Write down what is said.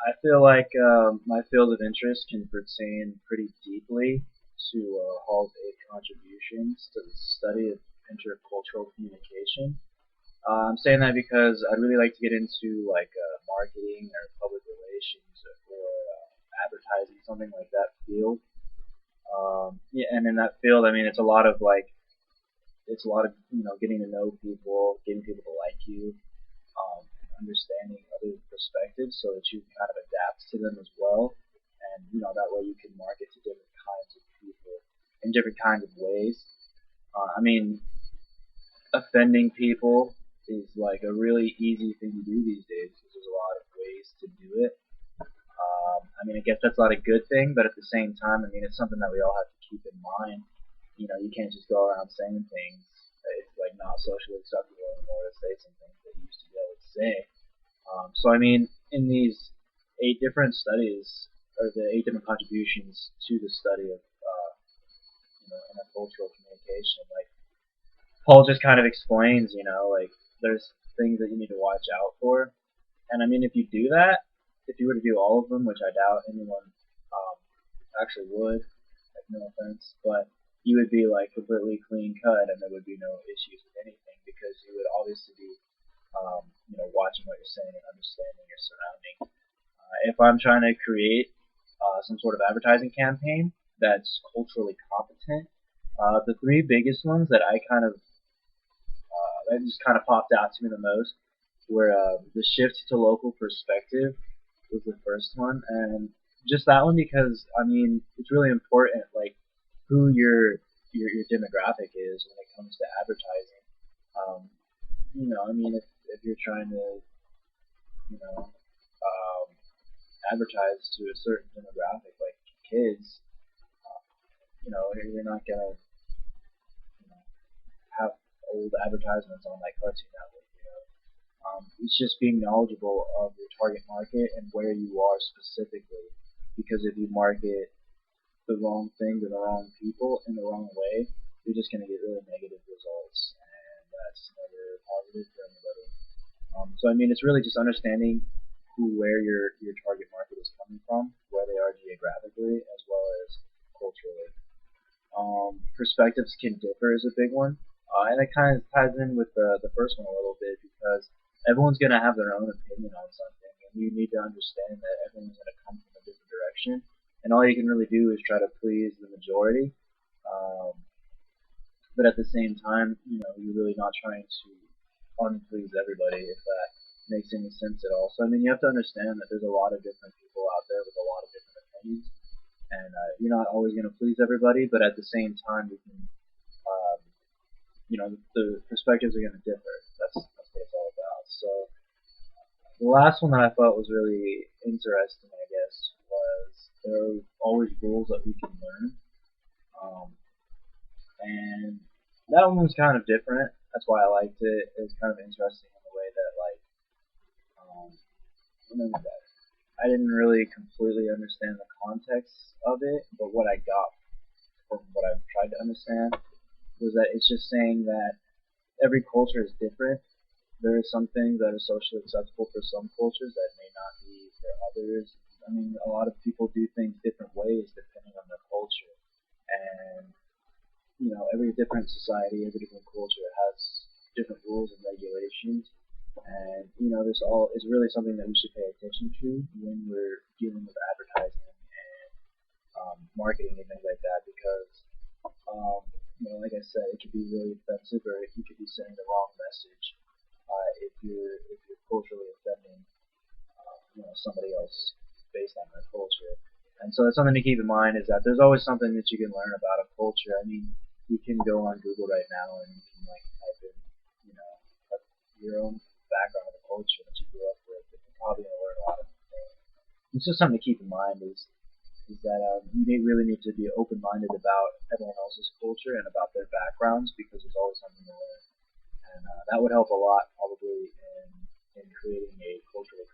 I feel like my field of interest can pertain pretty deeply to Hall's 8 contributions to the study of intercultural communication. I'm saying that because I'd really like to get into like marketing or public relations or advertising, something like that field. Yeah, and in that field, I mean, it's a lot of getting to know people, getting people to like you, understanding other perspectives so that you can kind of adapt to them as well. And that way you can market to different kinds of people in different kinds of ways. I mean, offending people is like a really easy thing to do these days because there's a lot of ways to do it. I mean, I guess that's not a good thing, but at the same time, I mean, it's something that we all have to keep in mind. You can't just go around saying things. It's like not socially acceptable anymore to say some things that you used to be able to say. So I mean, in these 8 different studies, or the 8 different contributions to the study of intercultural communication, like Paul just kind of explains, like there's things that you need to watch out for, and I mean, if you do that, if you were to do all of them, which I doubt anyone actually would, like no offense, but you would be like completely clean cut, and there would be no issues with anything because you would obviously be watching what you're saying and understanding your surroundings. If I'm trying to create some sort of advertising campaign that's culturally competent, the 3 biggest ones that I kind of that just kind of popped out to me the most were the shift to local perspective was the first one, and just that one because I mean it's really important, like who your demographic is when it comes to advertising. Um, I mean, if you're trying to you know advertise to a certain demographic, like kids, you're not gonna have old advertisements on like Cartoon Network. It's just being knowledgeable of your target market and where you are specifically. Because if you market the wrong thing to the wrong people in the wrong way, you're just going to get really negative results, and that's never positive for anybody. So I mean, it's really just understanding where your target market is coming from, where they are geographically, as well as culturally. Perspectives can differ is a big one, and it kind of ties in with the first one a little bit because everyone's going to have their own opinion on something, and you need to understand that everyone's going to come from a different direction, and all you can really do is try to please the majority. Um, but at the same time, you're really not trying to unplease everybody, if that makes any sense at all. So I mean, you have to understand that there's a lot of different people out there with a lot of different opinions, and you're not always going to please everybody, but at the same time, you can, um, the perspectives are going to differ. That's what it's all about. So the last one that I thought was really interesting, I guess, was there are always rules that we can learn, um, and that one was kind of different. That's why I liked it. It was kind of interesting in the way that like, um, that I didn't really completely understand the context of it, but what I got from what I've tried to understand was that it's just saying that every culture is different. There are some things that are socially acceptable for some cultures that may not be for others. I mean, a lot of people do things different ways depending on their culture, and every different society, every different culture has different rules and regulations, and this all is really something that we should pay attention to when we're dealing with advertising and marketing and things like that, because um, like I said, it could be really offensive, or you could be sending the wrong message if you're culturally offending somebody else based on their culture. And so that's something to keep in mind, is that there's always something that you can learn about a culture. I mean, you can go on Google right now and you can like type in, you know, your own background of the culture that you grew up with. And you're probably gonna learn a lot of things. It's just something to keep in mind is that really need to be open-minded about everyone else's culture and about their backgrounds, because there's always something to learn, and that would help a lot probably in creating a culturally